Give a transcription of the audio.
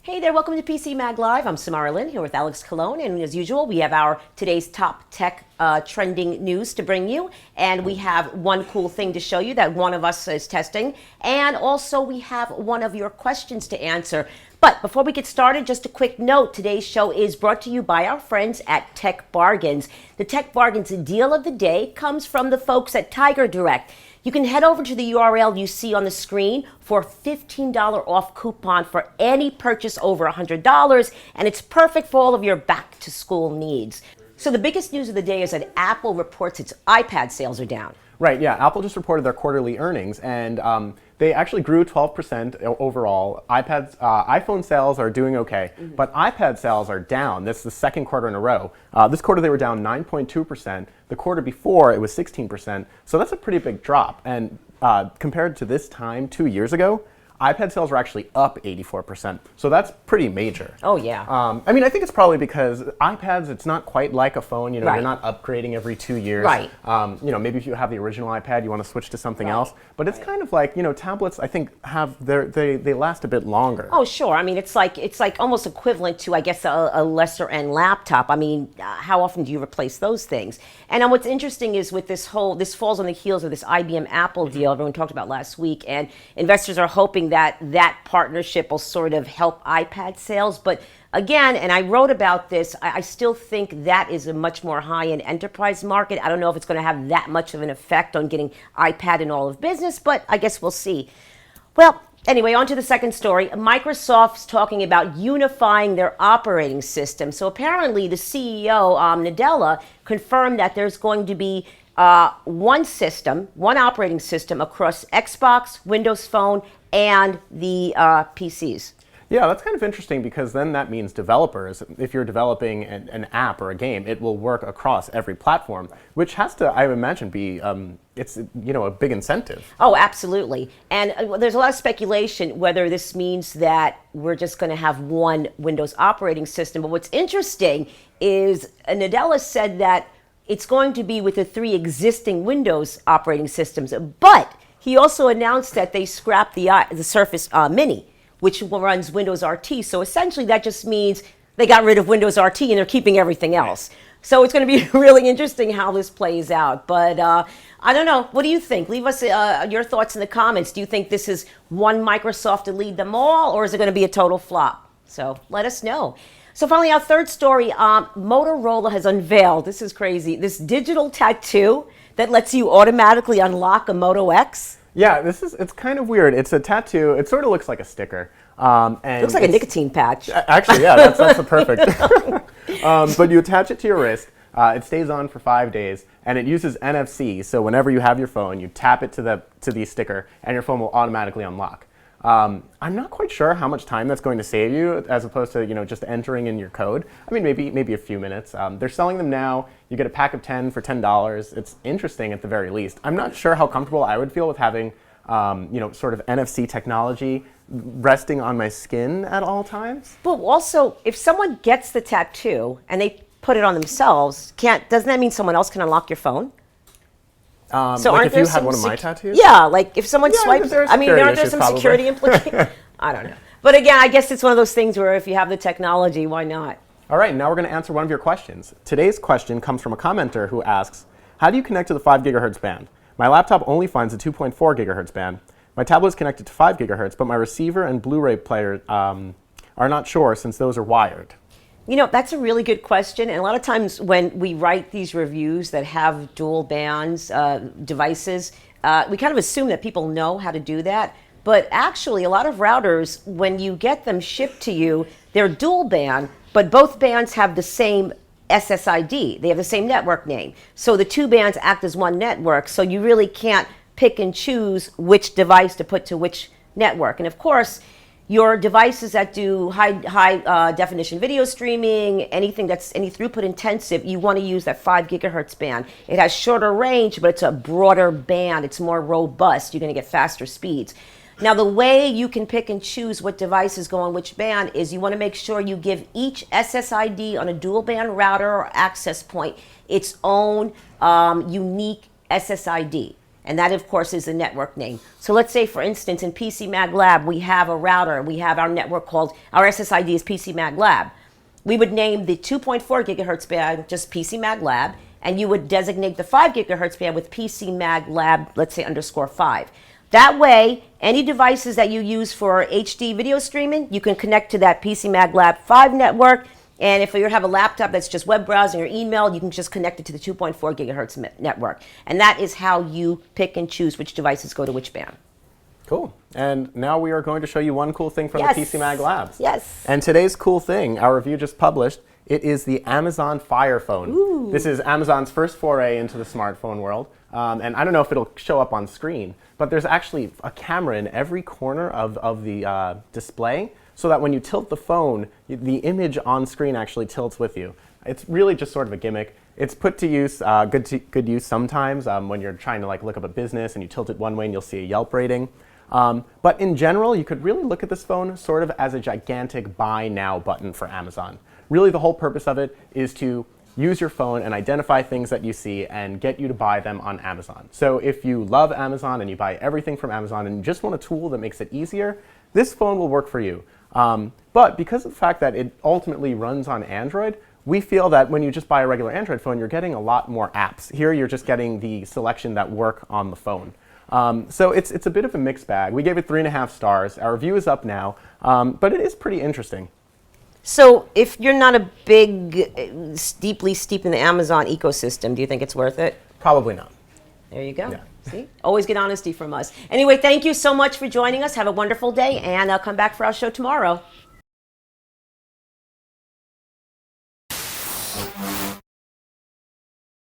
Hey there, welcome to PCMag Live. I'm Samara Lynn here with Alex Colon, and as usual, we have our today's top tech trending news to bring you, and we have one cool thing to show you that one of us is testing, and also we have one of your questions to answer. But before we get started, just a quick note. Today's show is brought to you by our friends at Tech Bargains. The Tech Bargains deal of the day comes from the folks at Tiger Direct. You can head over to the URL you see on the screen for a $15 off coupon for any purchase over $100, and it's perfect for all of your back-to-school needs. So the biggest news of the day is that Apple reports its iPad sales are down. Right, yeah. Apple just reported their quarterly earnings, and they actually grew 12% overall. iPhone sales are doing okay, but iPad sales are down. This is the second quarter in a row. This quarter they were down 9.2%. The quarter before it was 16%. So that's a pretty big drop. And compared to this time 2 years ago, iPad sales were actually up 84%. So that's pretty major. Oh, yeah. I mean, I think it's probably because iPads, it's not quite like a phone. You know, Right. You're not upgrading every 2 years. Right. You know, maybe if you have the original iPad, you want to switch to something else. But it's kind of like, you know, tablets, I think, they last a bit longer. Oh, sure. I mean, it's like almost equivalent to, I guess, a lesser end laptop. I mean, how often do you replace those things? And what's interesting is with this falls on the heels of this IBM Apple deal everyone talked about last week, and investors are hoping that partnership will sort of help iPad sales. But again, and I wrote about this, I still think that is a much more high-end enterprise market. I don't know if it's going to have that much of an effect on getting iPad in all of business, but I guess we'll see. Well, anyway, on to the second story. Microsoft's talking about unifying their operating system. So apparently the CEO, Nadella, confirmed that there's going to be one system, one operating system across Xbox, Windows Phone, and the PCs. Yeah, that's kind of interesting because then that means developers, if you're developing an app or a game, it will work across every platform, which has to, I would imagine, be it's a big incentive. Oh, absolutely. And there's a lot of speculation whether this means that we're just going to have one Windows operating system. But what's interesting is Nadella said that it's going to be with the 3 existing Windows operating systems, but he also announced that they scrapped the Surface Mini, which runs Windows RT. So essentially that just means they got rid of Windows RT and they're keeping everything else. So it's going to be really interesting how this plays out. But I don't know. What do you think? Leave us your thoughts in the comments. Do you think this is one Microsoft to lead them all, or is it going to be a total flop? So let us know. So finally, our third story, Motorola has unveiled, this is crazy, this digital tattoo that lets you automatically unlock a Moto X. Yeah, it's kind of weird. It's a tattoo. It sort of looks like a sticker. And it looks like a nicotine patch. Actually, yeah, that's the perfect. But you attach it to your wrist. It stays on for 5 days, and it uses NFC. So whenever you have your phone, you tap it to the sticker, and your phone will automatically unlock. I'm not quite sure how much time that's going to save you, as opposed to just entering in your code. I mean, maybe a few minutes. They're selling them now. You get a pack of 10 for $10. It's interesting at the very least. I'm not sure how comfortable I would feel with having sort of NFC technology resting on my skin at all times. But also, if someone gets the tattoo and they put it on themselves, doesn't that mean someone else can unlock your phone? So like if you had one of my tattoos? Yeah, like if someone swipes, I mean, aren't there some security implications? I don't know. But again, I guess it's one of those things where if you have the technology, why not? All right, now we're going to answer one of your questions. Today's question comes from a commenter who asks, how do you connect to the 5 gigahertz band? My laptop only finds the 2.4 gigahertz band. My tablet is connected to 5 gigahertz, but my receiver and Blu-ray player are not sure since those are wired. That's a really good question. And a lot of times when we write these reviews that have dual bands devices, we kind of assume that people know how to do that. But actually, a lot of routers, when you get them shipped to you, they're dual band, but both bands have the same SSID. They have the same network name. So the 2 bands act as one network. So you really can't pick and choose which device to put to which network. And of course, your devices that do high definition video streaming, anything that's any throughput intensive, you want to use that 5 gigahertz band. It has shorter range, but it's a broader band. It's more robust. You're going to get faster speeds. Now, the way you can pick and choose what devices go on which band is you want to make sure you give each SSID on a dual band router or access point its own unique SSID. And that, of course, is the network name. So let's say, for instance, in PCMag Lab, we have a router. We have our network called, our SSID is PCMag Lab. We would name the 2.4 gigahertz band just PCMag Lab, and you would designate the 5 gigahertz band with PCMag Lab, let's say _5. That way, any devices that you use for HD video streaming, you can connect to that PCMag Lab 5 network. And if you have a laptop that's just web browsing or email, you can just connect it to the 2.4 gigahertz network. And that is how you pick and choose which devices go to which band. Cool. And now we are going to show you one cool thing from Yes. the PCMag Labs. Yes. And today's cool thing, our review just published, it is the Amazon Fire Phone. Ooh. This is Amazon's first foray into the smartphone world. And I don't know if it'll show up on screen, but there's actually a camera in every corner of the display, so that when you tilt the phone, the image on screen actually tilts with you. It's really just sort of a gimmick. It's put to use, good use sometimes when you're trying to look up a business and you tilt it one way and you'll see a Yelp rating. But in general, you could really look at this phone sort of as a gigantic buy now button for Amazon. Really, the whole purpose of it is to use your phone and identify things that you see and get you to buy them on Amazon. So if you love Amazon and you buy everything from Amazon and you just want a tool that makes it easier, this phone will work for you. But because of the fact that it ultimately runs on Android, we feel that when you just buy a regular Android phone, you're getting a lot more apps. Here, you're just getting the selection that work on the phone. So it's a bit of a mixed bag. We gave it 3.5 stars. Our review is up now, but it is pretty interesting. So if you're not a big, deeply steeped in the Amazon ecosystem, do you think it's worth it? Probably not. There you go. Yeah. See? Always get honesty from us. Anyway, thank you so much for joining us. Have a wonderful day, and I'll come back for our show tomorrow.